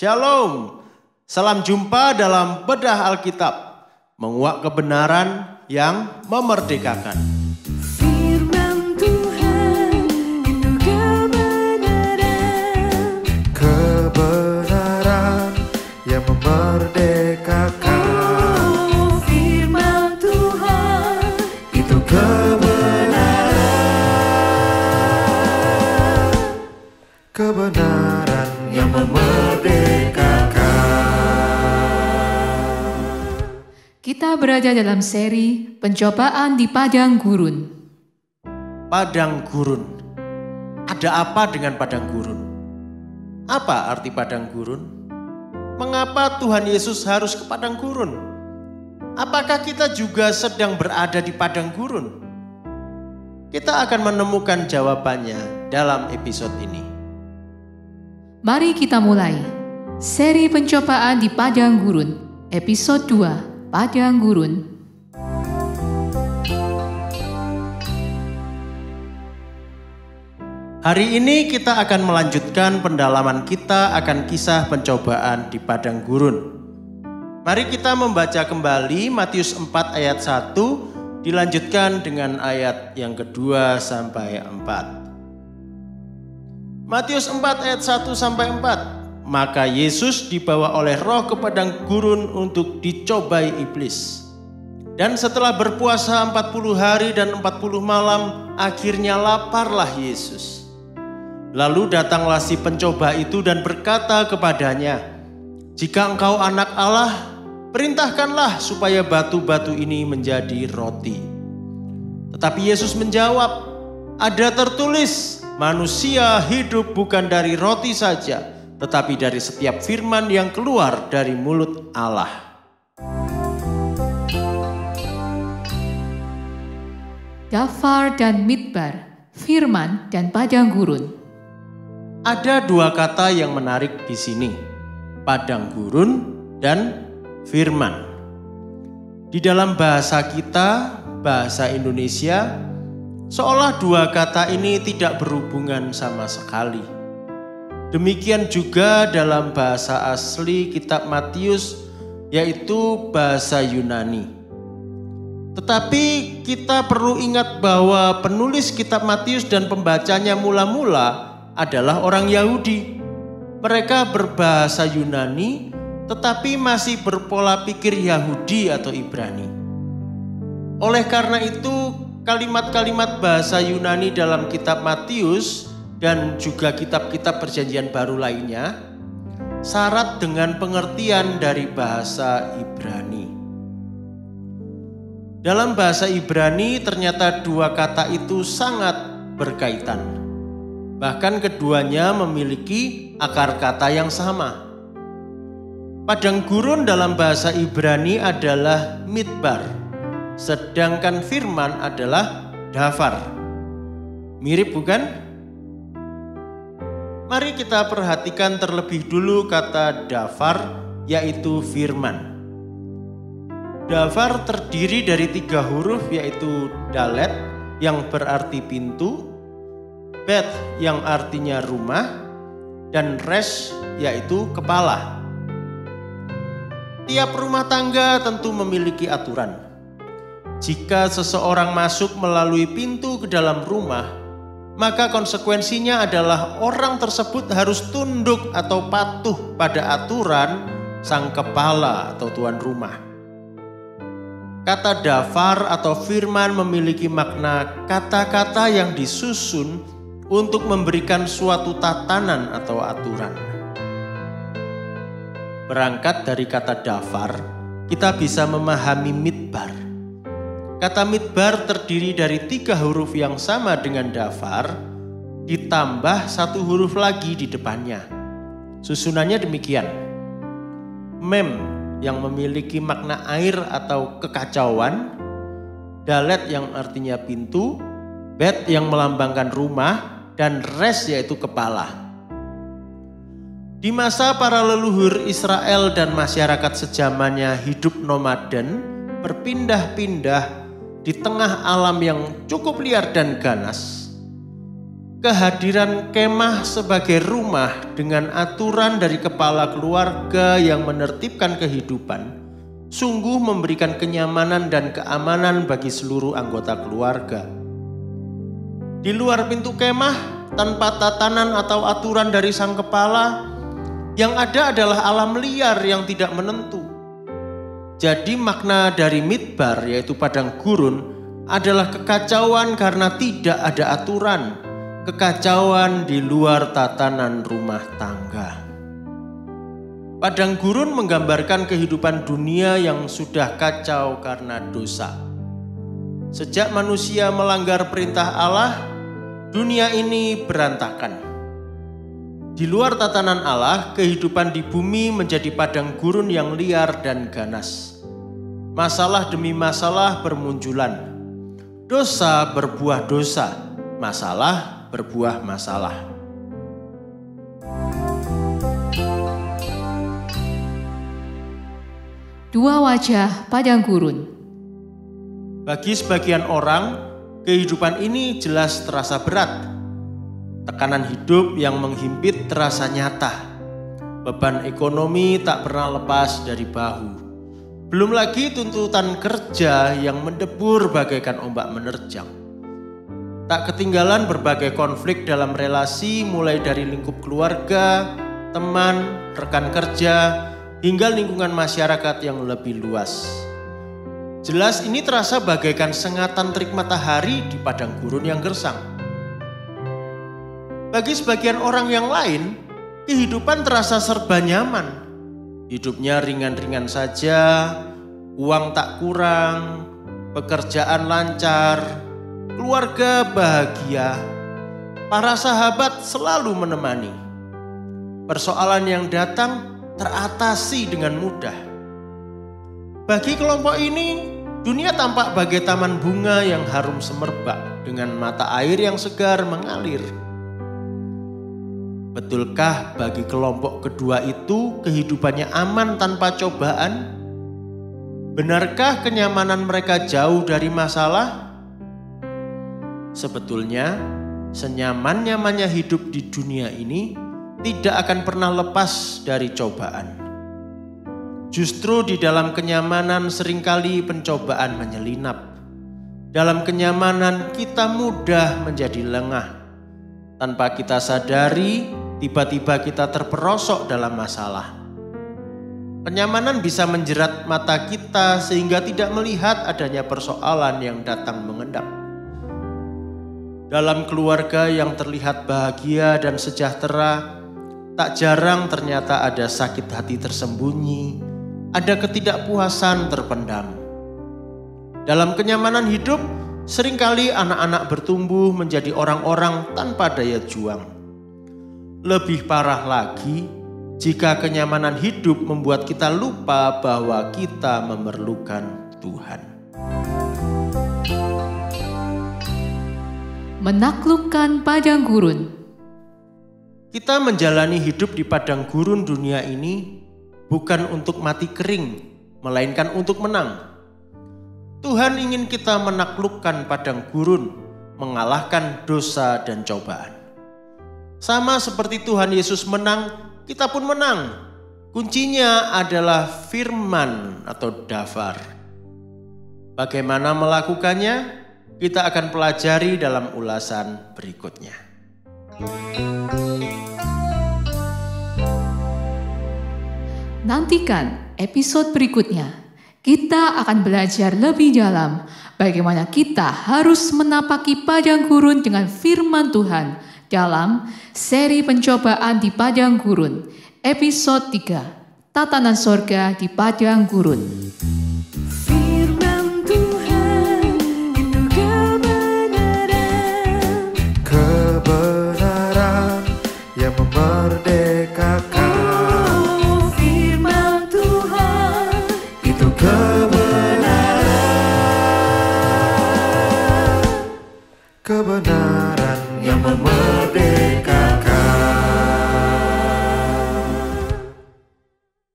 Shalom, salam jumpa dalam Bedah Alkitab, menguak kebenaran yang memerdekakan. Firman Tuhan itu kebenaran, kebenaran yang memerdekakan. oh, firman Tuhan Itu kebenaran yang memerdekakan. Kita berada dalam seri pencobaan di padang gurun. Padang gurun. Ada apa dengan padang gurun? Apa arti padang gurun? Mengapa Tuhan Yesus harus ke padang gurun? Apakah kita juga sedang berada di padang gurun? Kita akan menemukan jawabannya dalam episode ini. Mari kita mulai. Seri pencobaan di padang gurun, episode 2, padang gurun. Hari ini kita akan melanjutkan pendalaman kita akan kisah pencobaan di padang gurun. Mari kita membaca kembali Matius 4 ayat 1, dilanjutkan dengan ayat yang kedua sampai 4. Matius 4 ayat 1 sampai 4. Maka Yesus dibawa oleh Roh ke padang gurun untuk dicobai iblis. Dan setelah berpuasa 40 hari dan 40 malam, akhirnya laparlah Yesus. Lalu datanglah si pencoba itu dan berkata kepadanya, "Jika engkau anak Allah, perintahkanlah supaya batu-batu ini menjadi roti." Tetapi Yesus menjawab, "Ada tertulis, manusia hidup bukan dari roti saja, tetapi dari setiap firman yang keluar dari mulut Allah." Dafar dan Midbar, firman dan padang gurun. Ada dua kata yang menarik di sini, padang gurun dan firman. Di dalam bahasa kita, bahasa Indonesia, seolah dua kata ini tidak berhubungan sama sekali. Demikian juga dalam bahasa asli kitab Matius, yaitu bahasa Yunani. Tetapi kita perlu ingat bahwa penulis kitab Matius dan pembacanya mula-mula adalah orang Yahudi. Mereka berbahasa Yunani, tetapi masih berpola pikir Yahudi atau Ibrani. Oleh karena itu, kalimat-kalimat bahasa Yunani dalam kitab Matius dan juga kitab-kitab Perjanjian Baru lainnya syarat dengan pengertian dari bahasa Ibrani. Dalam bahasa Ibrani ternyata dua kata itu sangat berkaitan. Bahkan keduanya memiliki akar kata yang sama. Padang gurun dalam bahasa Ibrani adalah midbar, sedangkan firman adalah dafar. Mirip bukan? Mari kita perhatikan terlebih dulu kata dafar, yaitu firman. Dafar terdiri dari 3 huruf, yaitu dalet yang berarti pintu, bet yang artinya rumah, dan res yaitu kepala. Tiap rumah tangga tentu memiliki aturan. Jika seseorang masuk melalui pintu ke dalam rumah, maka konsekuensinya adalah orang tersebut harus tunduk atau patuh pada aturan sang kepala atau tuan rumah. Kata dafar atau firman memiliki makna kata-kata yang disusun untuk memberikan suatu tatanan atau aturan. Berangkat dari kata dafar, kita bisa memahami midbar. Kata midbar terdiri dari 3 huruf yang sama dengan dafar, ditambah 1 huruf lagi di depannya. Susunannya demikian. Mem yang memiliki makna air atau kekacauan, dalet yang artinya pintu, bet yang melambangkan rumah, dan res yaitu kepala. Di masa para leluhur Israel dan masyarakat sejamannya hidup nomaden, berpindah-pindah di tengah alam yang cukup liar dan ganas. kehadiran kemah sebagai rumah dengan aturan dari kepala keluarga yang menertibkan kehidupan sungguh memberikan kenyamanan dan keamanan bagi seluruh anggota keluarga. Di luar pintu kemah, tanpa tatanan atau aturan dari sang kepala, yang ada adalah alam liar yang tidak menentu. Jadi makna dari midbar, yaitu padang gurun, adalah kekacauan karena tidak ada aturan, kekacauan di luar tatanan rumah tangga. Padang gurun menggambarkan kehidupan dunia yang sudah kacau karena dosa. Sejak manusia melanggar perintah Allah, dunia ini berantakan. Di luar tatanan Allah, kehidupan di bumi menjadi padang gurun yang liar dan ganas. Masalah demi masalah bermunculan. Dosa berbuah dosa, masalah berbuah masalah. Dua wajah padang gurun. Bagi sebagian orang, kehidupan ini jelas terasa berat. Tekanan hidup yang menghimpit terasa nyata. Beban ekonomi tak pernah lepas dari bahu. Belum lagi tuntutan kerja yang mendebur bagaikan ombak menerjang. Tak ketinggalan berbagai konflik dalam relasi, mulai dari lingkup keluarga, teman, rekan kerja, hingga lingkungan masyarakat yang lebih luas. Jelas ini terasa bagaikan sengatan terik matahari di padang gurun yang gersang. Bagi sebagian orang yang lain, kehidupan terasa serba nyaman. Hidupnya ringan-ringan saja, uang tak kurang, pekerjaan lancar, keluarga bahagia, para sahabat selalu menemani. Persoalan yang datang teratasi dengan mudah. Bagi kelompok ini, dunia tampak bagai taman bunga yang harum semerbak dengan mata air yang segar mengalir. Betulkah bagi kelompok kedua itu kehidupannya aman tanpa cobaan? Benarkah kenyamanan mereka jauh dari masalah? Sebetulnya, senyaman-nyamannya hidup di dunia ini tidak akan pernah lepas dari cobaan. Justru di dalam kenyamanan seringkali pencobaan menyelinap. Dalam kenyamanan kita mudah menjadi lengah. Tanpa kita sadari, tiba-tiba kita terperosok dalam masalah. Kenyamanan bisa menjerat mata kita sehingga tidak melihat adanya persoalan yang datang mengendap. Dalam keluarga yang terlihat bahagia dan sejahtera, tak jarang ternyata ada sakit hati tersembunyi, ada ketidakpuasan terpendam. Dalam kenyamanan hidup, seringkali anak-anak bertumbuh menjadi orang-orang tanpa daya juang. Lebih parah lagi, jika kenyamanan hidup membuat kita lupa bahwa kita memerlukan Tuhan. Menaklukkan padang gurun. Kita menjalani hidup di padang gurun dunia ini bukan untuk mati kering, melainkan untuk menang. Tuhan ingin kita menaklukkan padang gurun, mengalahkan dosa dan cobaan. Sama seperti Tuhan Yesus menang, kita pun menang. Kuncinya adalah firman atau dafar. Bagaimana melakukannya? Kita akan pelajari dalam ulasan berikutnya. Nantikan episode berikutnya. Kita akan belajar lebih dalam bagaimana kita harus menapaki padang gurun dengan firman Tuhan dalam seri pencobaan di padang gurun, episode 3, Tatanan Sorga di Padang Gurun.